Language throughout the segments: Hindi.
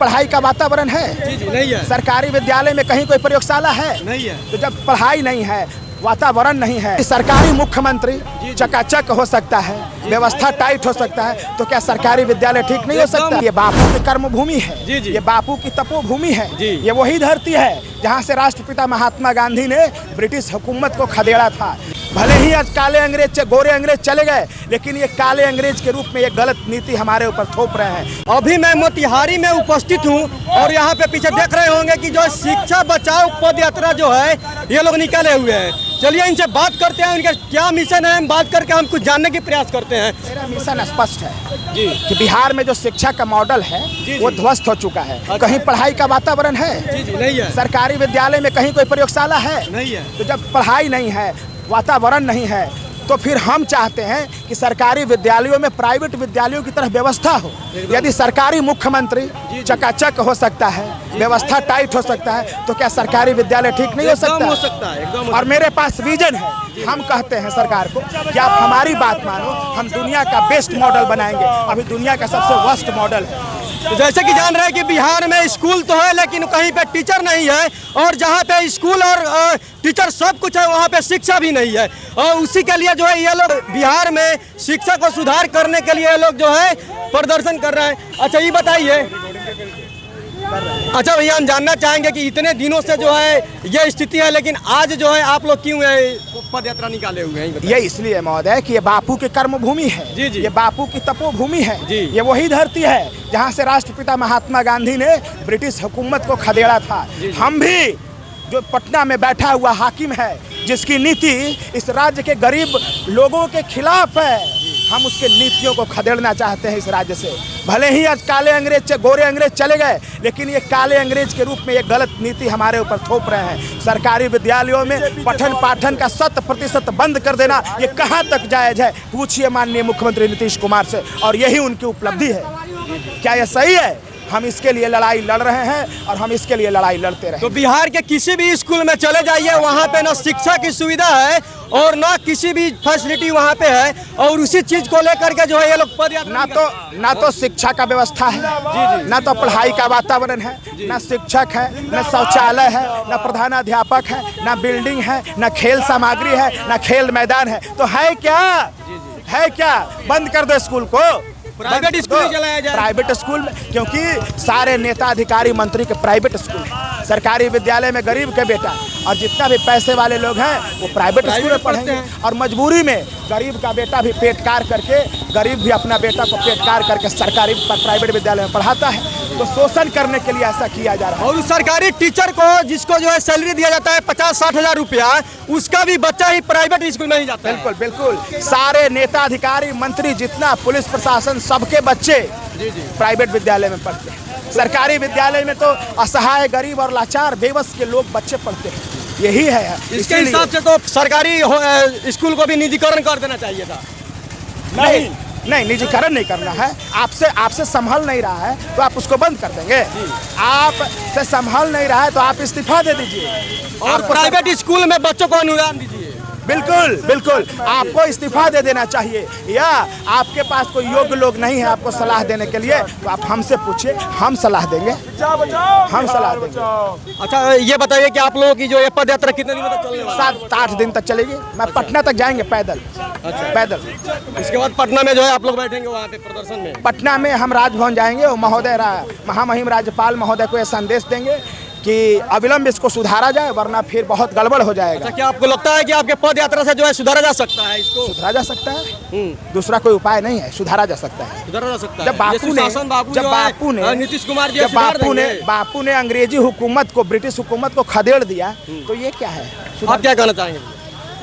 पढ़ाई का वातावरण है? जी नहीं है। सरकारी विद्यालय में कहीं कोई प्रयोगशाला है? नहीं है। तो जब पढ़ाई नहीं है, वातावरण नहीं है, सरकारी मुख्यमंत्री चकाचक हो सकता है, व्यवस्था टाइट हो सकता है, तो क्या सरकारी विद्यालय ठीक नहीं हो सकता? ये बापू की कर्मभूमि है, ये बापू की तपोभूमि है, ये वही धरती है जहाँ से राष्ट्रपिता महात्मा गांधी ने ब्रिटिश हुकूमत को खदेड़ा था। भले ही आज काले अंग्रेज गोरे अंग्रेज चले गए, लेकिन ये काले अंग्रेज के रूप में ये गलत नीति हमारे ऊपर थोप रहे हैं। अभी मैं मोतिहारी में उपस्थित हूँ और यहाँ पे पीछे देख रहे होंगे कि जो शिक्षा बचाओ पद यात्रा जो है ये लोग निकाले हुए हैं। चलिए इनसे बात करते हैं, इनका क्या मिशन है, हम बात करके हम कुछ जानने की प्रयास करते हैं। मेरा मिशन स्पष्ट है जी कि बिहार में जो शिक्षा का मॉडल है वो ध्वस्त हो चुका है। कहीं पढ़ाई का वातावरण है? जी नहीं है। सरकारी विद्यालय में कहीं कोई प्रयोगशाला है? नहीं है। तो जब पढ़ाई नहीं है, वातावरण नहीं है, तो फिर हम चाहते हैं कि सरकारी विद्यालयों में प्राइवेट विद्यालयों की तरह व्यवस्था हो। यदि सरकारी मुख्यमंत्री चकाचक हो सकता है, व्यवस्था टाइट हो सकता है, तो क्या सरकारी विद्यालय ठीक नहीं हो सकता? एकदम। और मेरे पास विजन है, हम कहते हैं सरकार को कि आप हमारी बात मानो, हम दुनिया का बेस्ट मॉडल बनाएंगे। अभी दुनिया का सबसे वर्स्ट मॉडल है। तो जैसे कि जान रहे हैं कि बिहार में स्कूल तो है लेकिन कहीं पे टीचर नहीं है, और जहाँ पे स्कूल और टीचर सब कुछ है वहाँ पे शिक्षा भी नहीं है। और उसी के लिए जो है ये लोग बिहार में शिक्षा को सुधार करने के लिए ये लोग जो है प्रदर्शन कर रहे हैं। अच्छा ये बताइए, अच्छा भैया हम जानना चाहेंगे कि इतने दिनों से जो है ये स्थिति है, लेकिन आज जो है आप लोग क्यों पद यात्रा निकाले हुए हैं? ये इसलिए महोदय कि ये बापू की कर्मभूमि है, ये बापू की तपोभूमि है, ये वही धरती है जहाँ से राष्ट्रपिता महात्मा गांधी ने ब्रिटिश हुकूमत को खदेड़ा था। हम भी जो पटना में बैठा हुआ हाकिम है, जिसकी नीति इस राज्य के गरीब लोगों के खिलाफ है, हम उसके नीतियों को खदेड़ना चाहते हैं इस राज्य से। भले ही आज काले अंग्रेज गोरे अंग्रेज चले गए, लेकिन ये काले अंग्रेज के रूप में ये गलत नीति हमारे ऊपर थोप रहे हैं। सरकारी विद्यालयों में पठन पाठन का 100% बंद कर देना ये कहाँ तक जायज है? पूछिए माननीय मुख्यमंत्री नीतीश कुमार से, और यही उनकी उपलब्धि है। क्या यह सही है? हम इसके लिए लड़ाई लड़ रहे हैं और हम इसके लिए लड़ाई लड़ते रहे। तो बिहार के किसी भी स्कूल में चले जाइए, वहाँ पे ना शिक्षा की सुविधा है और ना किसी भी फैसिलिटी वहाँ पे है, और उसी चीज को लेकर के जो है ये लोग पद यात्रा ना तो शिक्षा का व्यवस्था है, ना तो पढ़ाई का वातावरण है, ना शिक्षक है, ना शौचालय है, ना प्रधानाध्यापक है, ना बिल्डिंग है, ना खेल सामग्री है, ना खेल मैदान है। तो है क्या? है क्या? बंद कर दो स्कूल को, प्राइवेट स्कूल चलाया जाए। प्राइवेट स्कूल में, क्योंकि सारे नेता अधिकारी मंत्री के प्राइवेट स्कूल है। सरकारी विद्यालय में गरीब के बेटा और जितना भी पैसे वाले लोग हैं वो प्राइवेट स्कूल में पढ़ेंगे, और मजबूरी में गरीब का बेटा भी पेटकार करके, गरीब भी अपना बेटा को पेटकार करके सरकारी प्राइवेट विद्यालय में पढ़ाता है। तो शोषण करने के लिए ऐसा किया जा रहा है। और उस सरकारी टीचर को जिसको जो है सैलरी दिया जाता है 50-60 हज़ार रुपया, उसका भी बच्चा ही प्राइवेट स्कूल में ही जाता है। बिल्कुल बिल्कुल। सारे नेता अधिकारी मंत्री जितना पुलिस प्रशासन सबके बच्चे प्राइवेट विद्यालय में पढ़ते हैं। सरकारी विद्यालय में तो असहाय गरीब और लाचार बेबस के लोग बच्चे पढ़ते हैं। यही है। इसके हिसाब से तो सरकारी स्कूल को भी निजीकरण कर देना चाहिए था। नहीं, निजीकरण नहीं करना है। आपसे संभल नहीं रहा है तो आप उसको बंद कर देंगे। आपसे संभल नहीं रहा है तो आप इस्तीफा दे दीजिए और प्राइवेट स्कूल में बच्चों को अनुदान दीजिए। बिल्कुल बिल्कुल, आपको इस्तीफा दे देना चाहिए, या आपके पास कोई योग्य लोग नहीं है आपको सलाह देने के लिए तो आप हमसे पूछिए, हम सलाह देंगे, हम सलाह देंगे। अच्छा ये बताइए कि आप लोगों की जो ये पद यात्रा कितने दिन तक चलेगी? 7-8 दिन तक चलेगी। मैं पटना तक जाएंगे पैदल। अच्छा, पैदल। इसके बाद पटना में जो है आप लोग बैठेंगे वहाँ पे प्रदर्शन में? पटना में हम राजभवन जाएंगे और महोदय महामहिम राज्यपाल महोदय को यह संदेश देंगे कि अविलंब इसको सुधारा जाए, वरना फिर बहुत गड़बड़ हो जाएगा। अच्छा, क्या आपको लगता है कि आपके पद यात्रा से जो है सुधारा जा सकता है? इसको सुधारा जा सकता है, दूसरा कोई उपाय नहीं है। सुधारा जा सकता है, सुधारा जा सकता है। जब बापू ने अंग्रेजी हुकूमत को, ब्रिटिश हुकूमत को खदेड़ दिया, तो ये क्या है? आप क्या कहना चाहेंगे?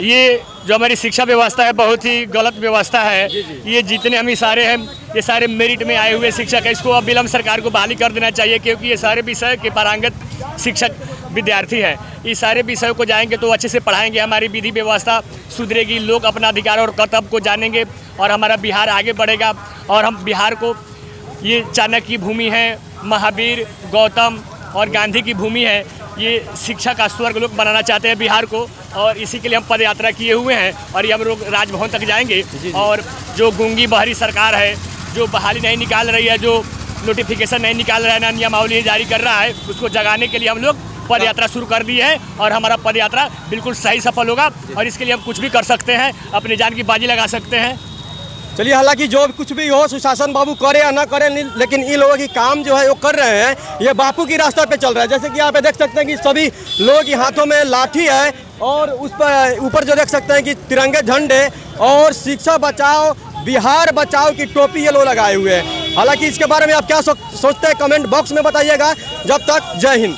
ये जो हमारी शिक्षा व्यवस्था है बहुत ही गलत व्यवस्था है। ये जितने हम सारे हैं ये सारे मेरिट में आए हुए शिक्षक है, इसको अब विलम्ब सरकार को बहाली कर देना चाहिए, क्योंकि ये सारे विषय के पारंगत शिक्षक विद्यार्थी हैं। इस सारे विषयों को जाएंगे तो अच्छे से पढ़ाएंगे, हमारी विधि व्यवस्था सुधरेगी, लोग अपना अधिकार और कर्तव्य को जानेंगे और हमारा बिहार आगे बढ़ेगा। और हम बिहार को, ये चाणक्य की भूमि है, महावीर, गौतम और गांधी की भूमि है। ये शिक्षा का स्वर्ग लोग बनाना चाहते हैं बिहार को, और इसी के लिए हम पद यात्रा किए हुए हैं। और ये हम लोग राजभवन तक जाएंगे। और जो गूंगी बहरी सरकार है, जो बहाली नहीं निकाल रही है, जो नोटिफिकेशन नहीं निकाल रहा है, ना नियमावली जारी कर रहा है, उसको जगाने के लिए हम लोग पद यात्रा शुरू कर दी है और हमारा पद यात्रा बिल्कुल सही सफल होगा और इसके लिए हम कुछ भी कर सकते हैं, अपनी जान की बाजी लगा सकते हैं। चलिए, हालांकि जो कुछ भी हो सुशासन बाबू करे या ना करे, लेकिन इन लोगों की काम जो है वो कर रहे हैं, ये बापू की रास्ता पे चल रहा है। जैसे कि यहाँ पे देख सकते हैं कि सभी लोगों के हाथों में लाठी है और उस पर ऊपर जो देख सकते हैं कि तिरंगे झंडे और शिक्षा बचाओ बिहार बचाओ की टोपी ये लोग लगाए हुए हैं। हालांकि इसके बारे में आप क्या सोचते हैं कमेंट बॉक्स में बताइएगा। जब तक जय हिंद।